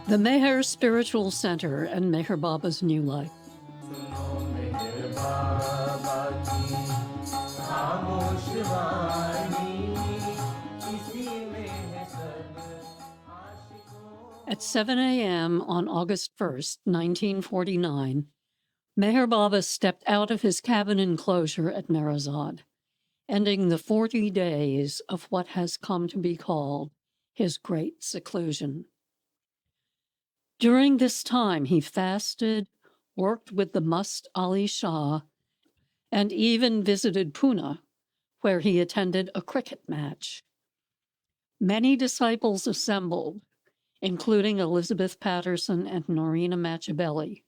The Meher Spiritual Center and Meher Baba's New Life. At 7 a.m. on August 1st, 1949, Meher Baba stepped out of his cabin enclosure at Merazad, ending the 40 days of what has come to be called his great seclusion. During this time, he fasted, worked with the Must Ali Shah, and even visited Pune, where he attended a cricket match. Many disciples assembled, including Elizabeth Patterson and Norina Matchabelli,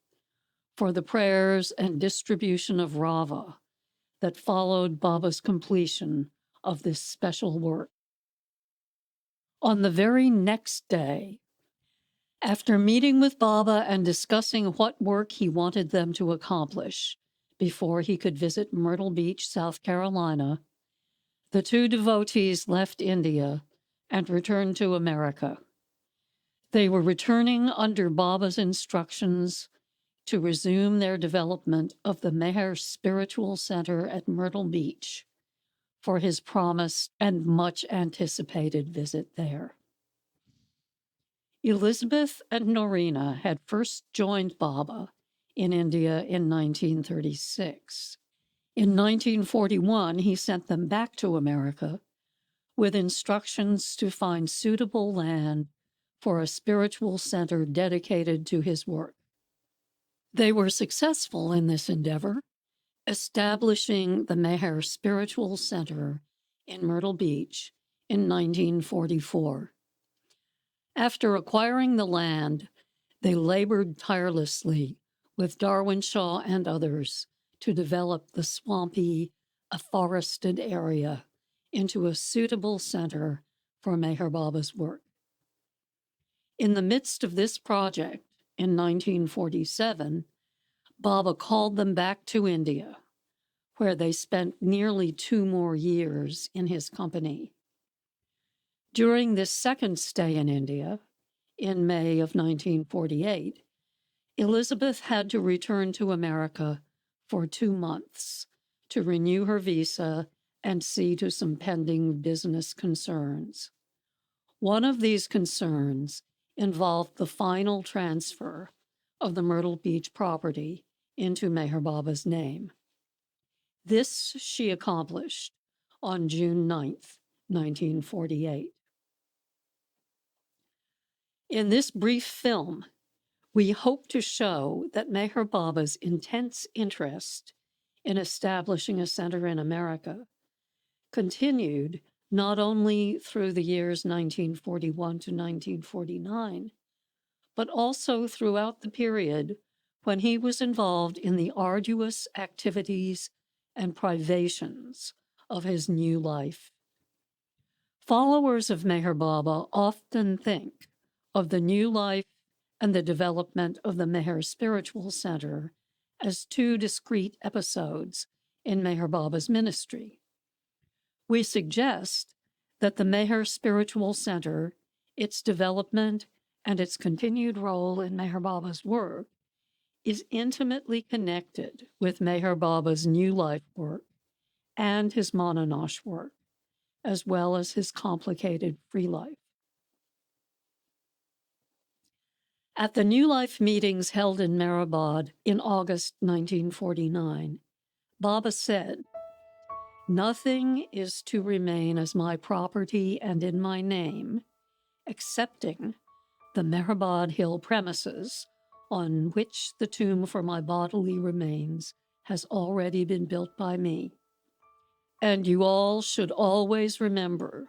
for the prayers and distribution of Rava that followed Baba's completion of this special work. On the very next day, after meeting with Baba and discussing what work he wanted them to accomplish before he could visit Myrtle Beach, South Carolina, the two devotees left India and returned to America. They were returning under Baba's instructions to resume their development of the Meher Spiritual Center at Myrtle Beach for his promised and much anticipated visit there. Elizabeth and Norina had first joined Baba in India in 1936. In 1941, he sent them back to America with instructions to find suitable land for a spiritual center dedicated to his work. They were successful in this endeavor, establishing the Meher Spiritual Center in Myrtle Beach in 1944. After acquiring the land, they labored tirelessly with Darwin Shaw and others to develop the swampy, forested area into a suitable center for Meher Baba's work. In the midst of this project, in 1947, Baba called them back to India, where they spent nearly 2 more years in his company. During this second stay in India, in May of 1948, Elizabeth had to return to America for 2 months to renew her visa and see to some pending business concerns. One of these concerns involved the final transfer of the Myrtle Beach property into Meher Baba's name. This she accomplished on June 9th, 1948. In this brief film, we hope to show that Meher Baba's intense interest in establishing a center in America continued not only through the years 1941 to 1949, but also throughout the period when he was involved in the arduous activities and privations of his new life. Followers of Meher Baba often think of the new life and the development of the Meher Spiritual Center as 2 discrete episodes in Meher Baba's ministry. We suggest that the Meher Spiritual Center, its development, and its continued role in Meher Baba's work is intimately connected with Meher Baba's new life work and his Mananash work, as well as his complicated free life. At the New Life meetings held in Mehrabad in August 1949, Baba said, "Nothing is to remain as my property and in my name, excepting the Mehrabad Hill premises on which the tomb for my bodily remains has already been built by me. And you all should always remember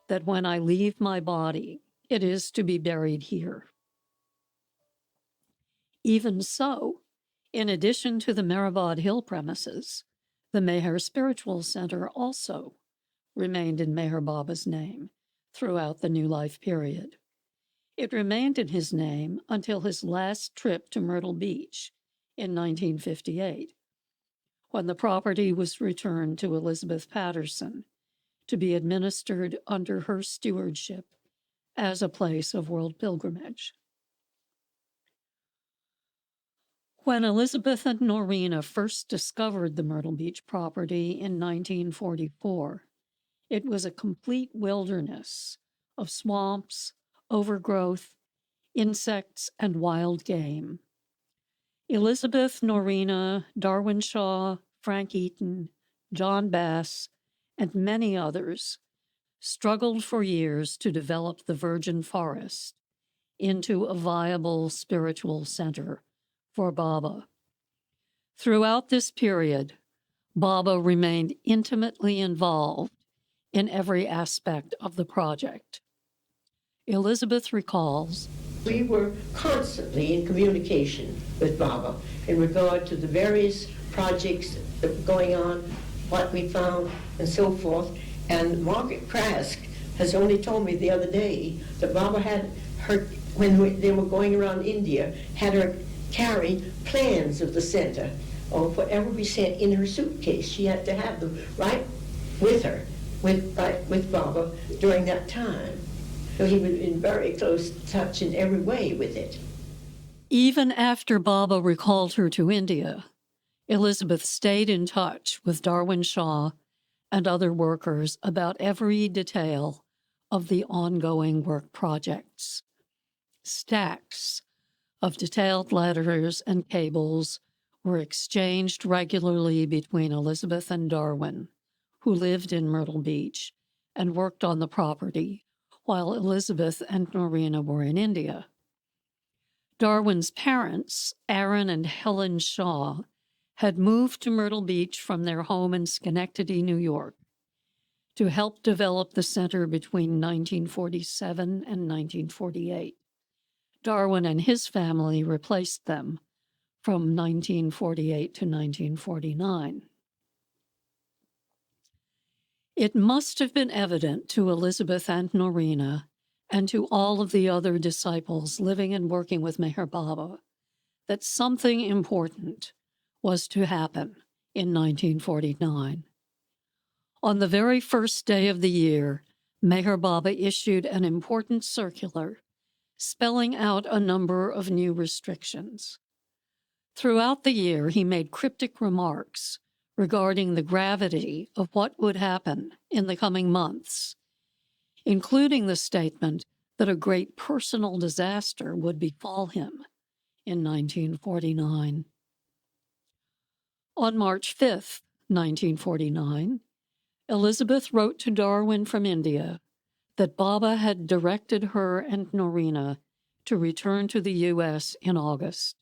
that when I leave my body, it is to be buried here." Even so, in addition to the Mehrabad Hill premises, the Meher Spiritual Center also remained in Meher Baba's name throughout the New Life period. It remained in his name until his last trip to Myrtle Beach in 1958, when the property was returned to Elizabeth Patterson to be administered under her stewardship as a place of world pilgrimage. When Elizabeth and Norina first discovered the Myrtle Beach property in 1944, it was a complete wilderness of swamps, overgrowth, insects, and wild game. Elizabeth, Norina, Darwin Shaw, Frank Eaton, John Bass, and many others struggled for years to develop the virgin forest into a viable spiritual center for Baba. Throughout this period, Baba remained intimately involved in every aspect of the project. Elizabeth recalls, "We were constantly in communication with Baba in regard to the various projects that were going on, what we found, and so forth. And Margaret Krask has only told me the other day that Baba had her, they were going around India, had her carry plans of the center or whatever we sent in her suitcase. She had to have them right with her, with Baba during that time. So he was in very close touch in every way with it. Even after Baba recalled her to India, Elizabeth stayed in touch with Darwin Shaw and other workers about every detail of the ongoing work projects. Stacks of detailed letters and cables were exchanged regularly between Elizabeth and Darwin, who lived in Myrtle Beach and worked on the property, while Elizabeth and Norina were in India. Darwin's parents, Aaron and Helen Shaw, had moved to Myrtle Beach from their home in Schenectady, New York, to help develop the center between 1947 and 1948. Darwin and his family replaced them from 1948 to 1949. It must have been evident to Elizabeth and Norina and to all of the other disciples living and working with Meher Baba that something important was to happen in 1949. On the very first day of the year, Meher Baba issued an important circular spelling out a number of new restrictions. Throughout the year, he made cryptic remarks regarding the gravity of what would happen in the coming months, including the statement that a great personal disaster would befall him in 1949. On March 5th, 1949, Elizabeth wrote to Darwin from India that Baba had directed her and Norina to return to the US in August.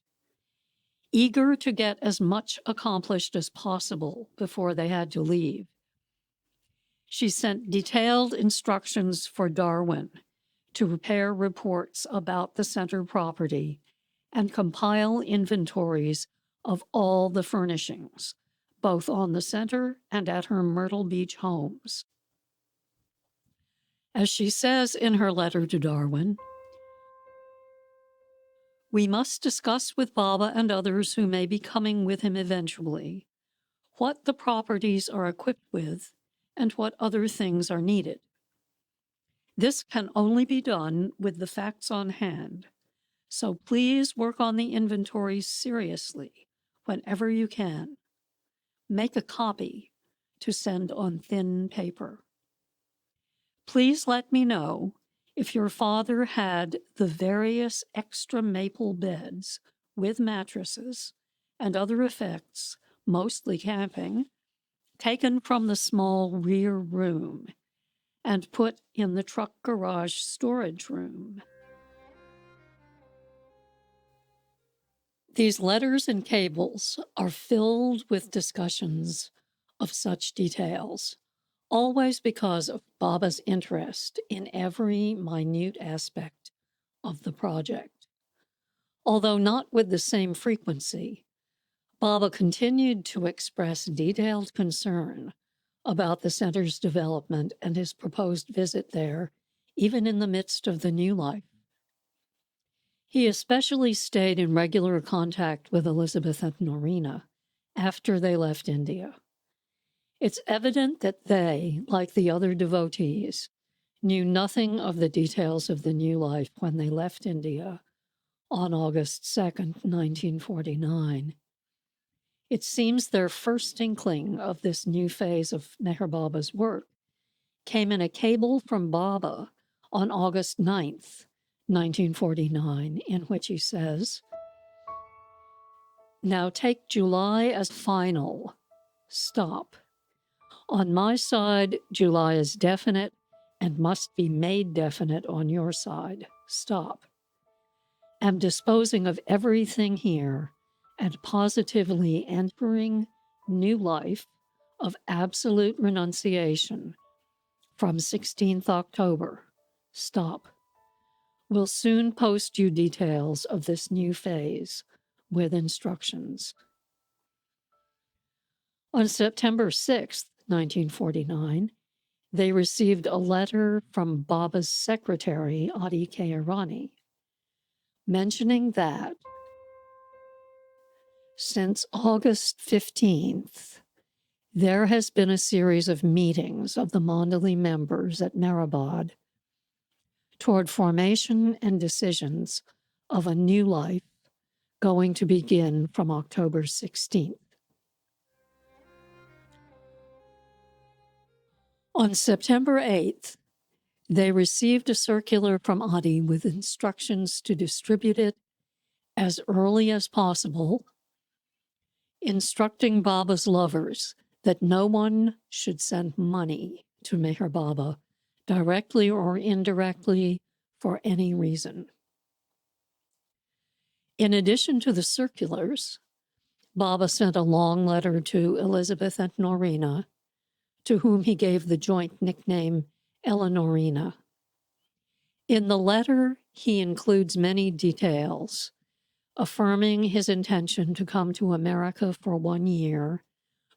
Eager to get as much accomplished as possible before they had to leave, she sent detailed instructions for Darwin to prepare reports about the center property and compile inventories of all the furnishings, both on the center and at her Myrtle Beach homes. As she says in her letter to Darwin, "We must discuss with Baba and others who may be coming with him eventually what the properties are equipped with and what other things are needed. This can only be done with the facts on hand, so please work on the inventories seriously whenever you can. Make a copy to send on thin paper. Please let me know if your father had the various extra maple beds with mattresses and other effects, mostly camping, taken from the small rear room and put in the truck garage storage room." These letters and cables are filled with discussions of such details, always because of Baba's interest in every minute aspect of the project. Although not with the same frequency, Baba continued to express detailed concern about the center's development and his proposed visit there, even in the midst of the new life. He especially stayed in regular contact with Elizabeth and Norina after they left India. It's evident that they, like the other devotees, knew nothing of the details of the new life when they left India, on August 2nd, 1949. It seems their first inkling of this new phase of Meher Baba's work came in a cable from Baba on August 9th, 1949, in which he says, "Now take July as final. Stop. On my side, July is definite and must be made definite on your side. Stop. Am disposing of everything here and positively entering new life of absolute renunciation from 16th October. Stop. Will soon post you details of this new phase with instructions." On September 6th, 1949, they received a letter from Baba's secretary, Adi K. Irani, mentioning that since August 15th, there has been a series of meetings of the Mandali members at Mehrabad toward formation and decisions of a new life going to begin from October 16th. On September 8th, they received a circular from Adi with instructions to distribute it as early as possible, instructing Baba's lovers that no one should send money to Meher Baba, directly or indirectly, for any reason. In addition to the circulars, Baba sent a long letter to Elizabeth and Norina, to whom he gave the joint nickname Eleanorina. In the letter, he includes many details, affirming his intention to come to America for 1 year,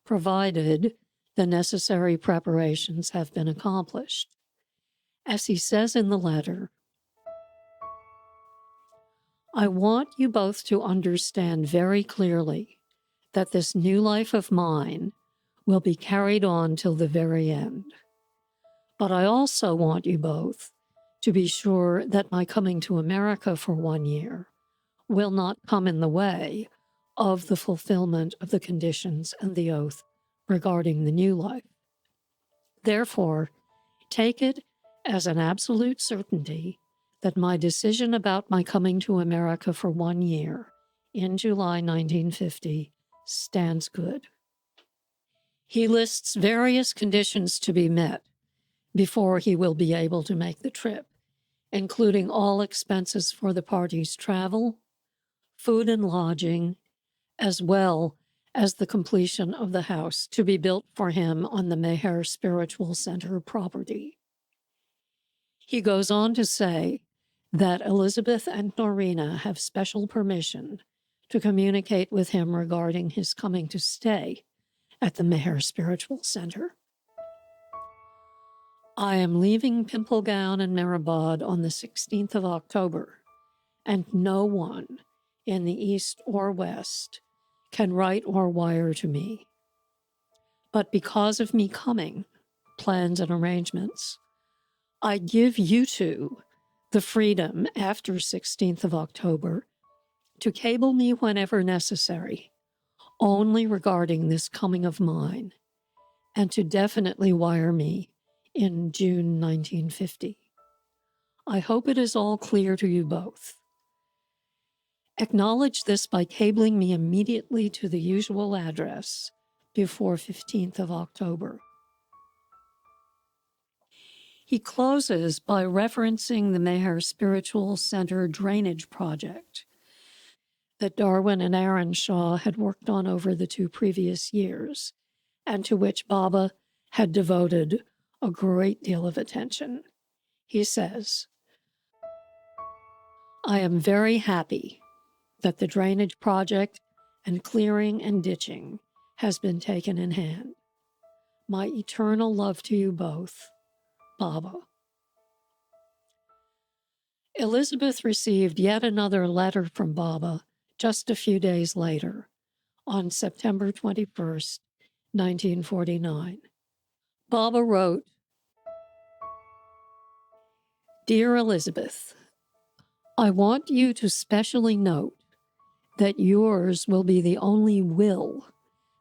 provided the necessary preparations have been accomplished. As he says in the letter, "I want you both to understand very clearly that this new life of mine will be carried on till the very end. But I also want you both to be sure that my coming to America for 1 year will not come in the way of the fulfillment of the conditions and the oath regarding the new life. Therefore, take it as an absolute certainty that my decision about my coming to America for 1 year in July 1950 stands good." He lists various conditions to be met before he will be able to make the trip, including all expenses for the party's travel, food and lodging, as well as the completion of the house to be built for him on the Meher Spiritual Center property. He goes on to say that Elizabeth and Norina have special permission to communicate with him regarding his coming to stay at the Meher Spiritual Center. "I am leaving Pimplegown and Mehrabad on the 16th of October, and no one in the East or West can write or wire to me. But because of me coming, plans and arrangements, I give you two the freedom after 16th of October to cable me whenever necessary, only regarding this coming of mine, and to definitely wire me in June 1950. I hope it is all clear to you both. Acknowledge this by cabling me immediately to the usual address before 15th of October." He closes by referencing the Meher Spiritual Center drainage project that Darwin and Aaron Shaw had worked on over the 2 previous years, and to which Baba had devoted a great deal of attention. He says, "I am very happy that the drainage project and clearing and ditching has been taken in hand. My eternal love to you both, Baba." Elizabeth received yet another letter from Baba just a few days later, on September 21st, 1949. Baba wrote, "Dear Elizabeth, I want you to specially note that yours will be the only will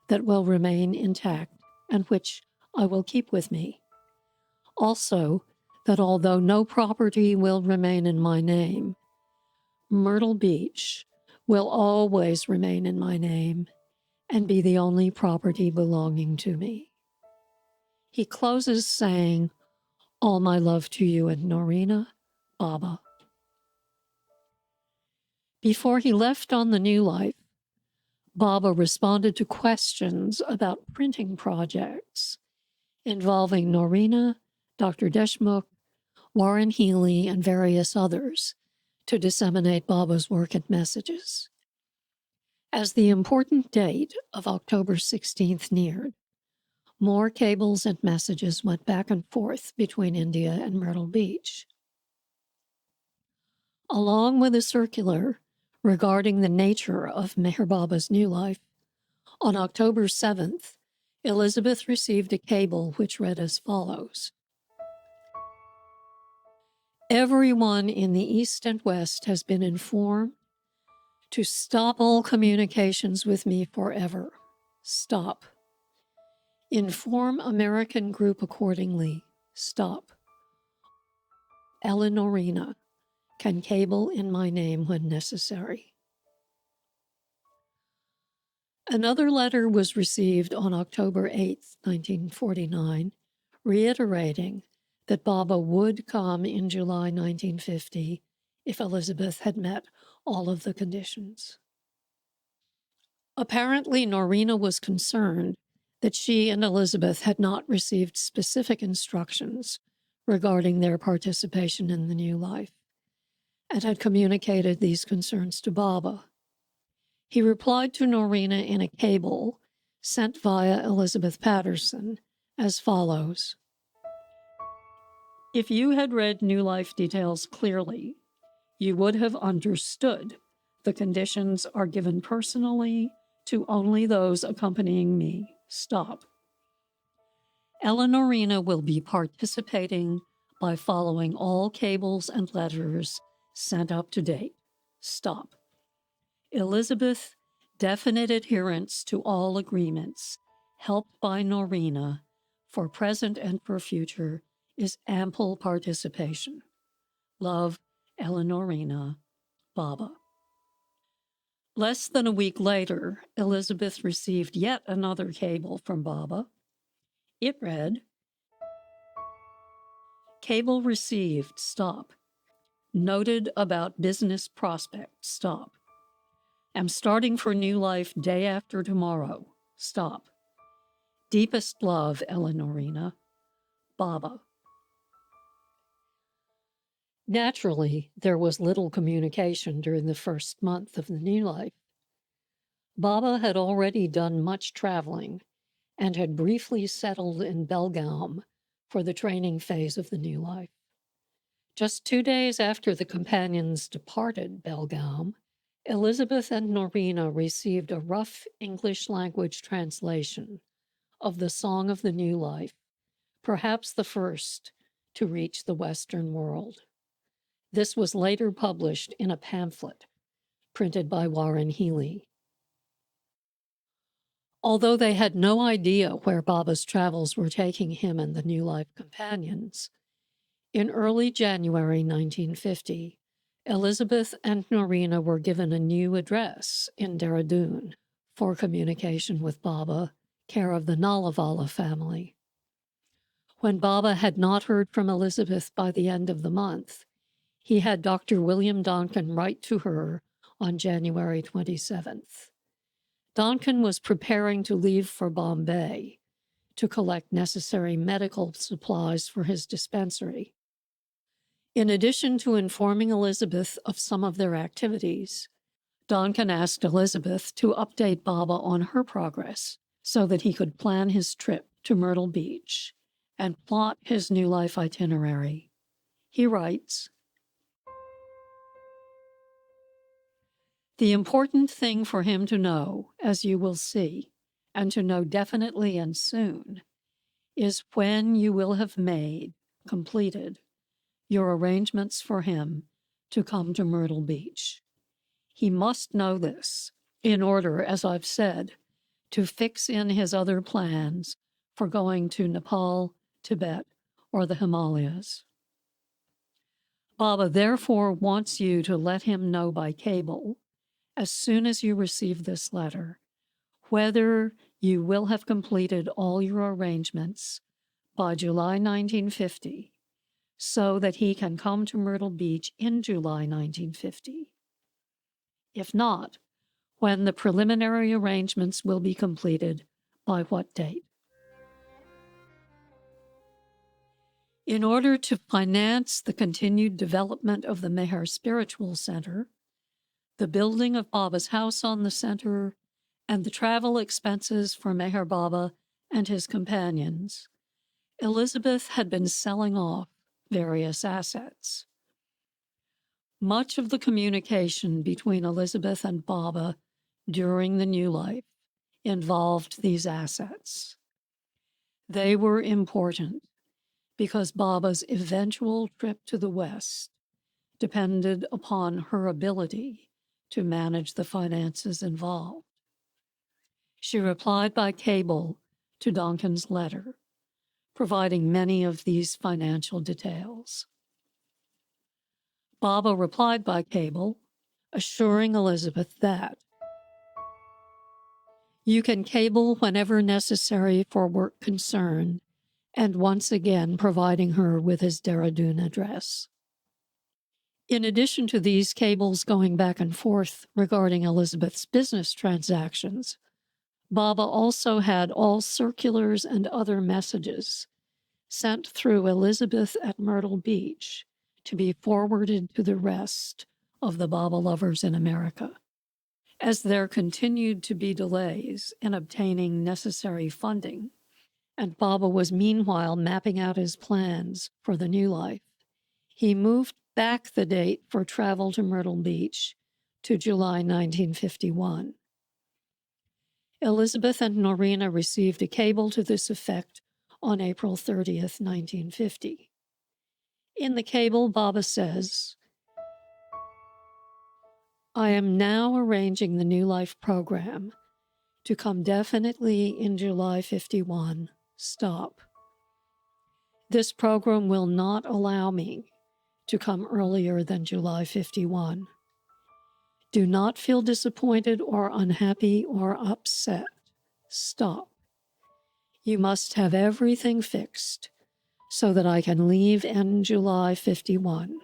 that will remain intact and which I will keep with me. Also, that although no property will remain in my name, Myrtle Beach will always remain in my name and be the only property belonging to me. He closes saying, all my love to you and Norina, Baba. Before he left on the new life, Baba responded to questions about printing projects involving Norina, Dr. Deshmukh, Warren Healy, and various others to disseminate Baba's work and messages. As the important date of October 16th neared, more cables and messages went back and forth between India and Myrtle Beach. Along with a circular regarding the nature of Meher Baba's new life, on October 7th, Elizabeth received a cable which read as follows. Everyone in the East and West has been informed to stop all communications with me forever. Stop. Inform American group accordingly. Stop. Eleanorina can cable in my name when necessary. Another letter was received on October 8, 1949, reiterating that Baba would come in July 1950 if Elizabeth had met all of the conditions. Apparently, Norina was concerned that she and Elizabeth had not received specific instructions regarding their participation in the new life, and had communicated these concerns to Baba. He replied to Norina in a cable sent via Elizabeth Patterson as follows. If you had read New Life details clearly, you would have understood the conditions are given personally to only those accompanying me. Stop. Eleanorina will be participating by following all cables and letters sent up to date. Stop. Elizabeth, definite adherence to all agreements, helped by Norina, for present and for future, is ample participation. Love, Eleanorina, Baba. Less than a week later, Elizabeth received yet another cable from Baba. It read, Cable received, stop. Noted about business prospects, stop. Am starting for new life day after tomorrow, stop. Deepest love, Eleanorina, Baba. Naturally, there was little communication during the first month of the new life. Baba had already done much traveling and had briefly settled in Belgaum for the training phase of the new life. Just 2 days after the companions departed Belgaum, Elizabeth and Norina received a rough English language translation of the Song of the New Life, perhaps the first to reach the Western world. This was later published in a pamphlet printed by Warren Healy. Although they had no idea where Baba's travels were taking him and the New Life companions, in early January 1950, Elizabeth and Norina were given a new address in Dehradun for communication with Baba, care of the Nalavala family. When Baba had not heard from Elizabeth by the end of the month, he had Dr. William Donkin write to her on January 27th. Donkin was preparing to leave for Bombay to collect necessary medical supplies for his dispensary. In addition to informing Elizabeth of some of their activities, Donkin asked Elizabeth to update Baba on her progress so that he could plan his trip to Myrtle Beach and plot his new life itinerary. He writes, The important thing for him to know, as you will see, and to know definitely and soon, is when you will have made, completed, your arrangements for him to come to Myrtle Beach. He must know this in order, as I've said, to fix in his other plans for going to Nepal, Tibet, or the Himalayas. Baba therefore wants you to let him know by cable, as soon as you receive this letter, whether you will have completed all your arrangements by July 1950, so that he can come to Myrtle Beach in July 1950. If not, when the preliminary arrangements will be completed, by what date. In order to finance the continued development of the Meher Spiritual Center, the building of Baba's house on the center, and the travel expenses for Meher Baba and his companions, Elizabeth had been selling off various assets. Much of the communication between Elizabeth and Baba during the new life involved these assets. They were important because Baba's eventual trip to the West depended upon her ability to manage the finances involved. She replied by cable to Donkin's letter, providing many of these financial details. Baba replied by cable, assuring Elizabeth that you can cable whenever necessary for work concerned, and once again providing her with his Dehradun address. In addition to these cables going back and forth regarding Elizabeth's business transactions, Baba also had all circulars and other messages sent through Elizabeth at Myrtle Beach to be forwarded to the rest of the Baba lovers in America. As there continued to be delays in obtaining necessary funding, and Baba was meanwhile mapping out his plans for the new life, he moved back the date for travel to Myrtle Beach to July 1951. Elizabeth and Norina received a cable to this effect on April 30th, 1950. In the cable, Baba says, I am now arranging the New Life program to come definitely in July 51. Stop. This program will not allow me to come earlier than July 51. Do not feel disappointed or unhappy or upset. Stop. You must have everything fixed so that I can leave in July 51.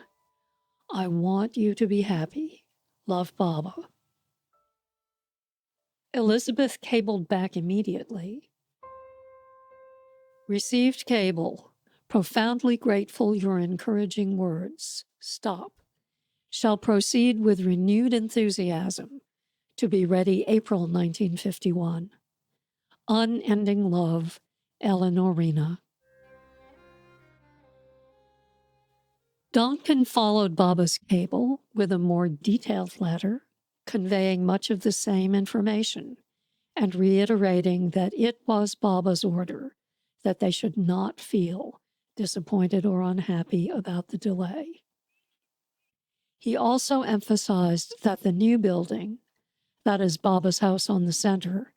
I want you to be happy. Love, Baba. Elizabeth cabled back immediately. Received cable. Profoundly grateful your encouraging words. Stop. Shall proceed with renewed enthusiasm to be ready April 1951. Unending love, Elanor. Donkin followed Baba's cable with a more detailed letter, conveying much of the same information and reiterating that it was Baba's order that they should not feel disappointed or unhappy about the delay. He also emphasized that the new building, that is Baba's house on the center,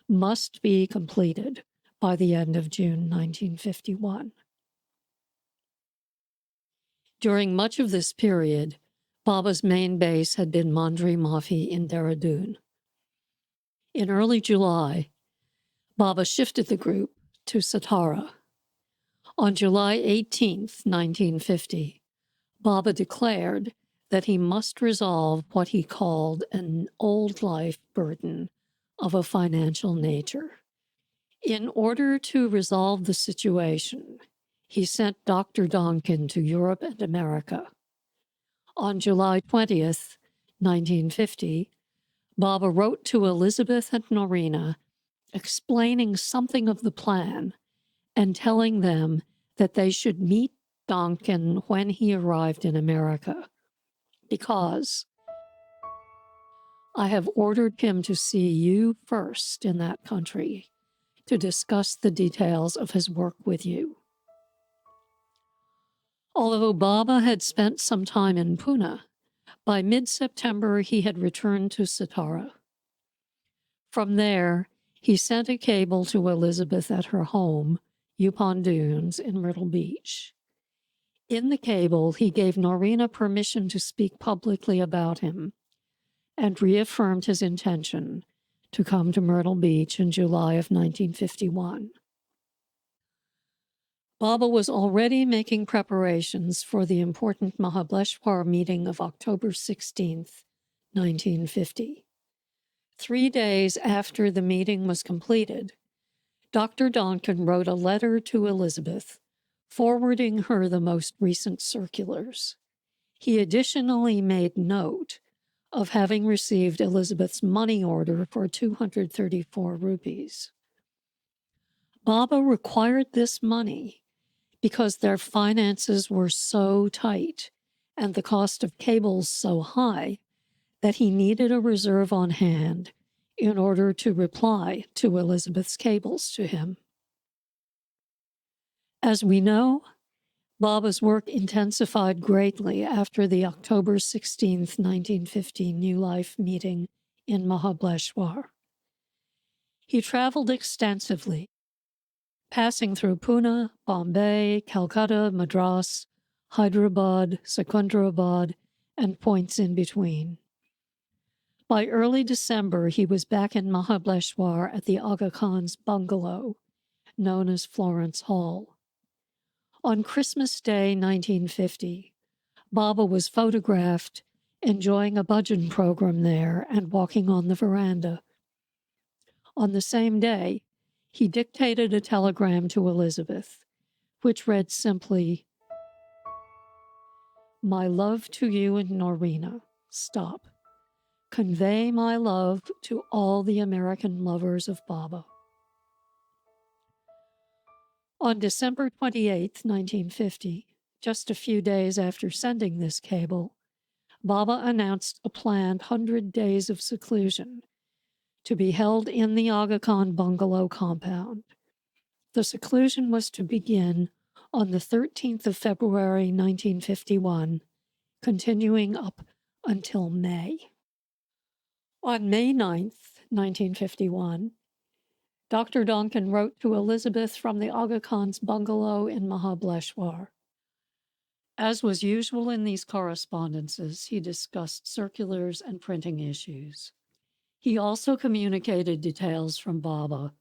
must be completed by the end of June 1951. During much of this period, Baba's main base had been Mandri Mafi in Dehradun. In early July, Baba shifted the group to Satara. On July 18, 1950, Baba declared that he must resolve what he called an old life burden of a financial nature. In order to resolve the situation, he sent Dr. Donkin to Europe and America. On July 20th, 1950, Baba wrote to Elizabeth and Norina explaining something of the plan and telling them that they should meet Donkin when he arrived in America, because I have ordered him to see you first in that country to discuss the details of his work with you. Although Baba had spent some time in Pune, By mid-September, he had returned to Satara. From there, he sent a cable to Elizabeth at her home, Yupon Dunes, in Myrtle Beach. In the cable, he gave Norina permission to speak publicly about him and reaffirmed his intention to come to Myrtle Beach in July of 1951. Baba was already making preparations for the important Mahabaleshwar meeting of October 16, 1950. 3 days after the meeting was completed, Dr. Donkin wrote a letter to Elizabeth, forwarding her the most recent circulars. He additionally made note of having received Elizabeth's money order for 234 rupees. Baba required this money because their finances were so tight and the cost of cables so high that he needed a reserve on hand in order to reply to Elizabeth's cables to him. As we know, Baba's work intensified greatly after the October 16, 1950 New Life meeting in Mahabaleshwar. He traveled extensively, passing through Pune, Bombay, Calcutta, Madras, Hyderabad, Secunderabad, and points in between. By early December, he was back in Mahabaleshwar at the Aga Khan's bungalow, known as Florence Hall. On Christmas Day, 1950, Baba was photographed enjoying a bhajan program there and walking on the veranda. On the same day, he dictated a telegram to Elizabeth, which read simply, "My love to you and Norina. Stop. Convey my love to all the American lovers of Baba." On December 28, 1950, just a few days after sending this cable, Baba announced a planned 100 days of seclusion to be held in the Aga Khan bungalow compound. The seclusion was to begin on the 13th of February, 1951, continuing up until May. On May 9th, 1951, Dr. Donkin wrote to Elizabeth from the Aga Khan's bungalow in Mahabaleshwar. As was usual in these correspondences, he discussed circulars and printing issues. He also communicated details from Baba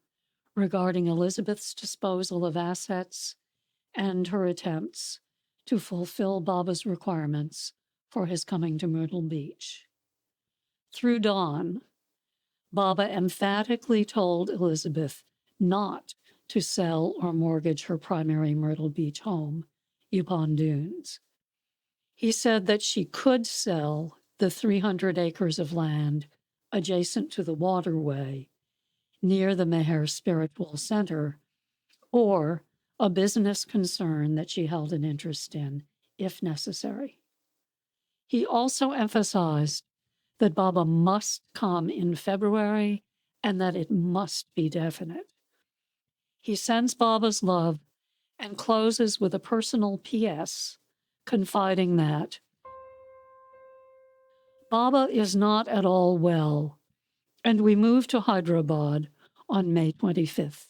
regarding Elizabeth's disposal of assets and her attempts to fulfill Baba's requirements for his coming to Myrtle Beach. Through dawn, Baba emphatically told Elizabeth not to sell or mortgage her primary Myrtle Beach home, Yupon Dunes. He said that she could sell the 300 acres of land adjacent to the waterway near the Meher Spiritual Center, or a business concern that she held an interest in, if necessary. He also emphasized that Baba must come in February and that it must be definite. He sends Baba's love and closes with a personal P.S., confiding that Baba is not at all well, and we move to Hyderabad on May 25th.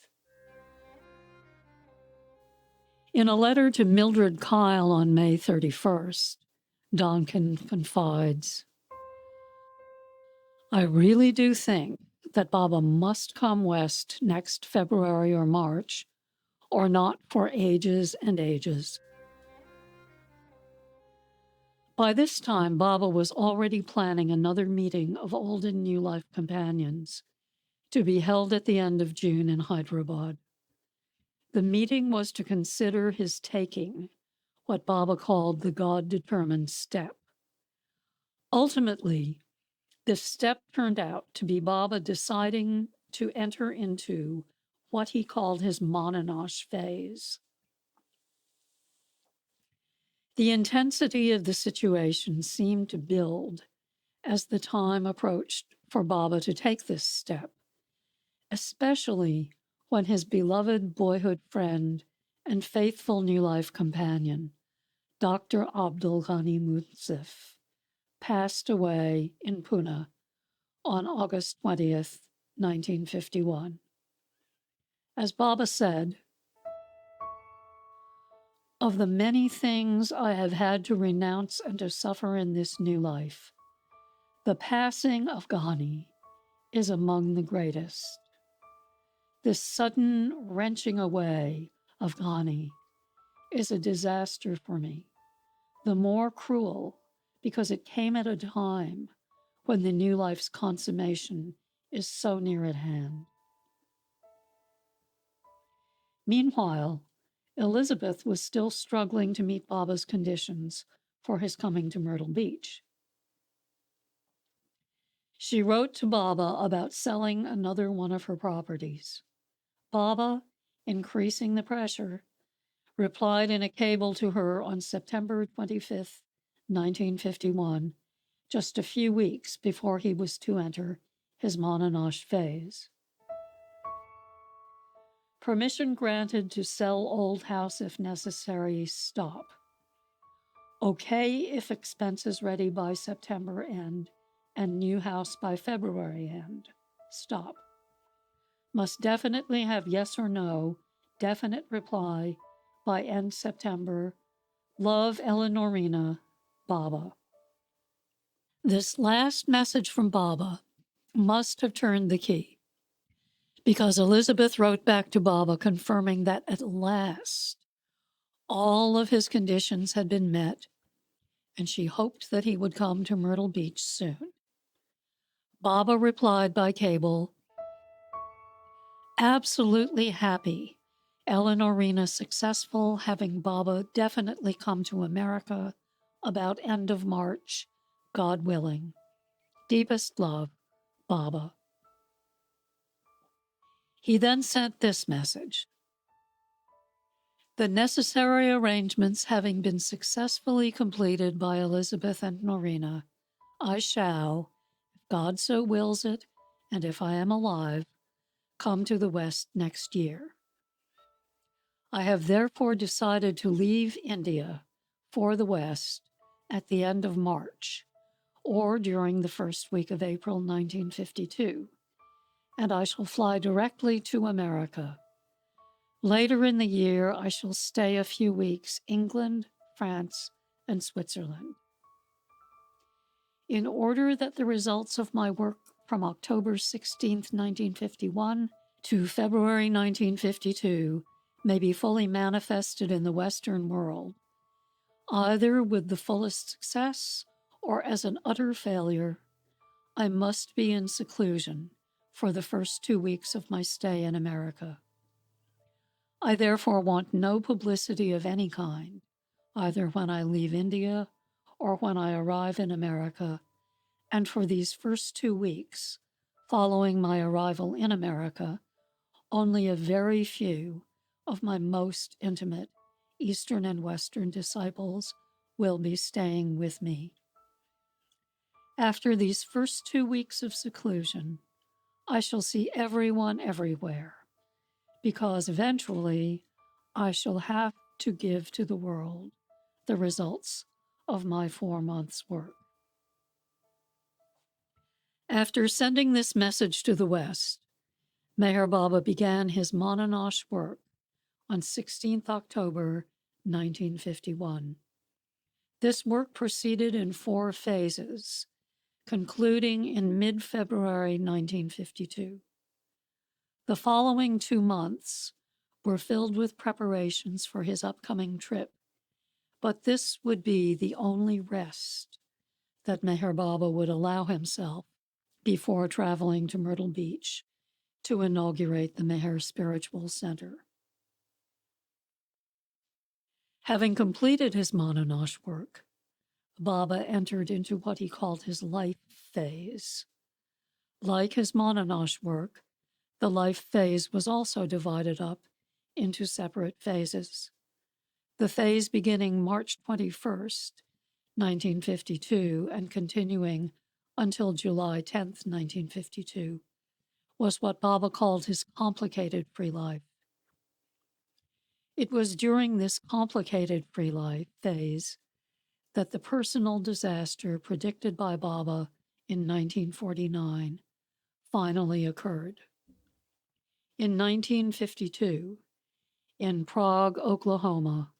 In a letter to Mildred Kyle on May 31st, Donkin confides, "I really do think that Baba must come west next February or March, or not for ages and ages." By this time, Baba was already planning another meeting of old and new life companions to be held at the end of June in Hyderabad. The meeting was to consider his taking what Baba called the God-determined step. Ultimately, this step turned out to be Baba deciding to enter into what he called his Mananash phase. The intensity of the situation seemed to build as the time approached for Baba to take this step, especially when his beloved boyhood friend and faithful New Life companion, Dr. Abdul Ghani Munsif, passed away in Pune on August 20th, 1951. As Baba said, "Of the many things I have had to renounce and to suffer in this new life, the passing of Ghani is among the greatest. This sudden wrenching away of Ghani is a disaster for me, the more cruel because it came at a time when the new life's consummation is so near at hand." Meanwhile, Elizabeth was still struggling to meet Baba's conditions for his coming to Myrtle Beach. She wrote to Baba about selling another one of her properties. Baba, increasing the pressure, replied in a cable to her on September 25th, 1951, just a few weeks before he was to enter his Mononosh phase. "Permission granted to sell old house if necessary, stop. Okay if expenses ready by September end and new house by February end, stop. Must definitely have yes or no, definite reply by end September. Love, Eleanorina, Baba." This last message from Baba must have turned the key, because Elizabeth wrote back to Baba confirming that at last all of his conditions had been met, and she hoped that he would come to Myrtle Beach soon. Baba replied by cable, "Absolutely happy. Eleanorina successful, having Baba definitely come to America about end of March, God willing. Deepest love, Baba." He then sent this message: "The necessary arrangements having been successfully completed by Elizabeth and Norina, I shall, if God so wills it, and if I am alive, come to the West next year. I have therefore decided to leave India for the West at the end of March, or during the first week of April 1952, and I shall fly directly to America. Later in the year, I shall stay a few weeks, England, France, and Switzerland. In order that the results of my work from October 16, 1951 to February 1952 may be fully manifested in the Western world, either with the fullest success or as an utter failure, I must be in seclusion for the first 2 weeks of my stay in America. I therefore want no publicity of any kind, either when I leave India or when I arrive in America, and for these first 2 weeks following my arrival in America, only a very few of my most intimate Eastern and Western disciples will be staying with me. After these first 2 weeks of seclusion, I shall see everyone everywhere, because eventually I shall have to give to the world the results of my 4 months' work." After sending this message to the West, Meher Baba began his Mononosh work on 16th October 1951. This work proceeded in 4 phases, concluding in mid-February 1952. The following 2 months were filled with preparations for his upcoming trip, but this would be the only rest that Meher Baba would allow himself before traveling to Myrtle Beach to inaugurate the Meher Spiritual Center. Having completed his Mononosh work, Baba entered into what he called his life phase. Like his Mononosh work, the life phase was also divided up into separate phases. The phase beginning March 21st, 1952, and continuing until July 10th, 1952, was what Baba called his complicated free life. It was during this complicated free life phase that the personal disaster predicted by Baba in 1949 finally occurred. In 1952, in Prague, Oklahoma,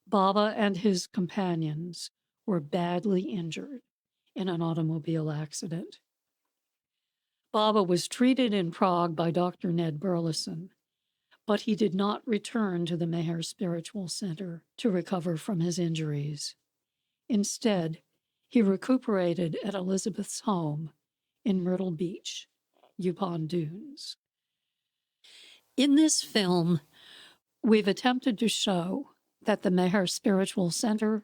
Baba and his companions were badly injured in an automobile accident. Baba was treated in Prague by Dr. Ned Burleson, but he did not return to the Meher Spiritual Center to recover from his injuries. Instead, he recuperated at Elizabeth's home in Myrtle Beach, Yukon Dunes. In this film, we've attempted to show that the Meher Spiritual Center,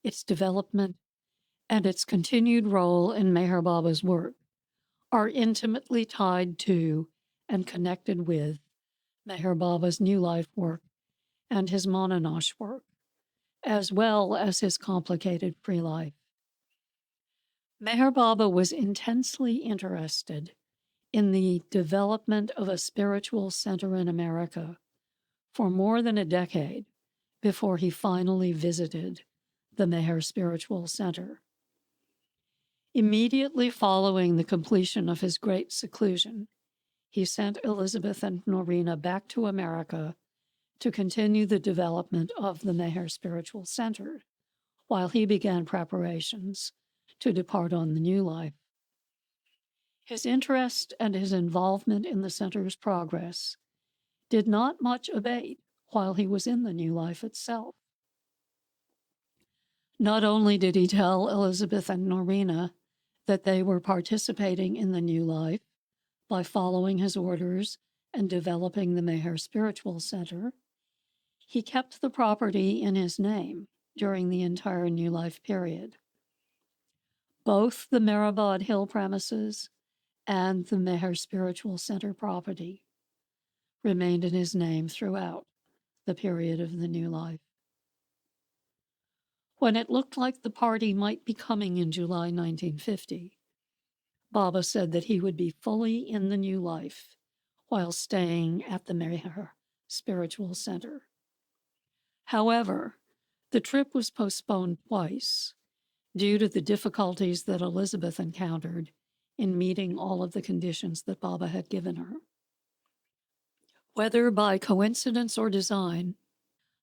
its development, and its continued role in Meher Baba's work are intimately tied to and connected with Meher Baba's New Life work and his Monanosh work, as well as his complicated free life. Meher Baba was intensely interested in the development of a spiritual center in America for more than a decade before he finally visited the Meher Spiritual Center. Immediately following the completion of his great seclusion, he sent Elizabeth and Norina back to America to continue the development of the Meher Spiritual Center, while he began preparations to depart on the new life. His interest and his involvement in the center's progress did not much abate while he was in the new life itself. Not only did he tell Elizabeth and Norina that they were participating in the new life by following his orders and developing the Meher Spiritual Center, he kept the property in his name during the entire New Life period. Both the Mehrabad Hill premises and the Meher Spiritual Center property remained in his name throughout the period of the New Life. When it looked like the party might be coming in July 1950, Baba said that he would be fully in the New Life while staying at the Meher Spiritual Center. However, the trip was postponed twice due to the difficulties that Elizabeth encountered in meeting all of the conditions that Baba had given her. Whether by coincidence or design,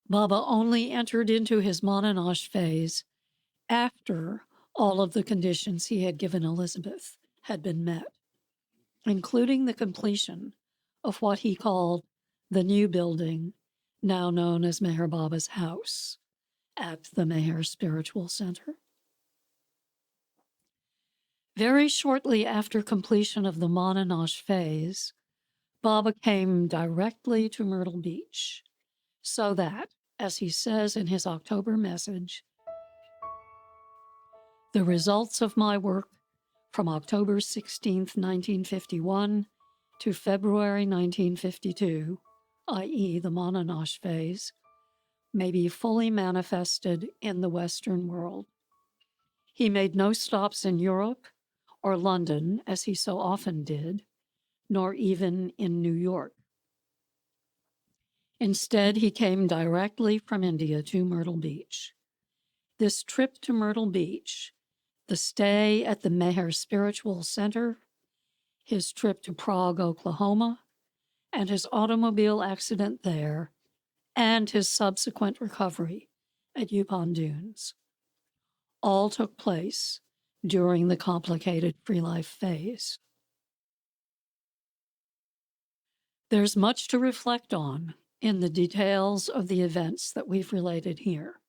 Baba only entered into his Monanosh phase after all of the conditions he had given Elizabeth had been met, including the completion of what he called the new building, now known as Meher Baba's house, at the Meher Spiritual Center. Very shortly after completion of the Monanosh phase, Baba came directly to Myrtle Beach, so that, as he says in his October message, the results of my work from October 16, 1951 to February 1952, i.e. the Monanosh phase, may be fully manifested in the Western world. He made no stops in Europe or London, as he so often did, nor even in New York. Instead, he came directly from India to Myrtle Beach. This trip to Myrtle Beach, the stay at the Meher Spiritual Center, his trip to Prague, Oklahoma, and his automobile accident there, and his subsequent recovery at Yukon Dunes, all took place during the complicated free life phase. There's much to reflect on in the details of the events that we've related here.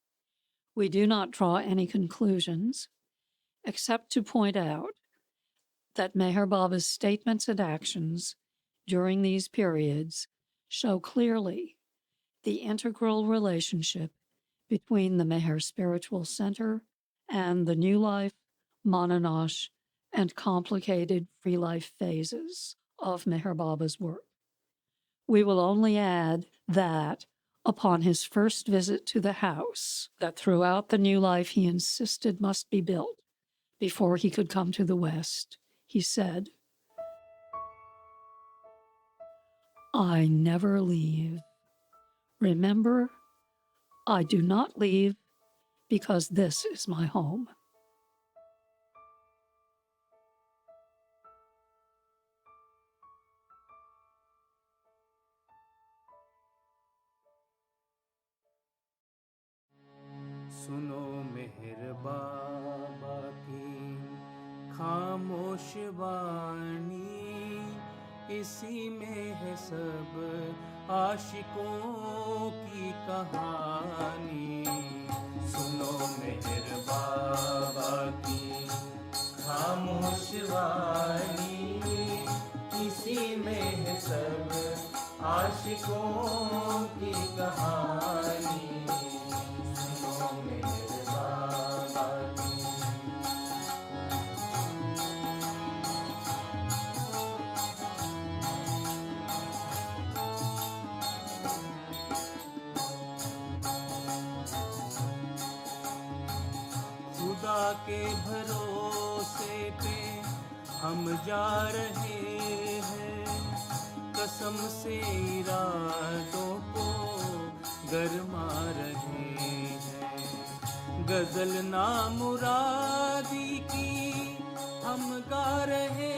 We do not draw any conclusions, except to point out that Meher Baba's statements and actions during these periods show clearly the integral relationship between the Meher Spiritual Center and the New Life, Monanosh, and complicated free life phases of Meher Baba's work. We will only add that upon his first visit to the house that throughout the New Life he insisted must be built before he could come to the West, he said, "I never leave. Remember, I do not leave because this is my home. सुनो मेहर बाबा की खामोश वाणी, इसी में है सब आशिकों की कहानी। सुनो मेहर बाबा की खामोश वाणी, इसी में है सब आशिकों की कहानी। सुनो मेहर बाबा की। खुदा के भरोसे पे हम जा रहे हैं, कसम से इरादों को गरमा रहे हैं। गजल ना मुरादी की हम गा रहे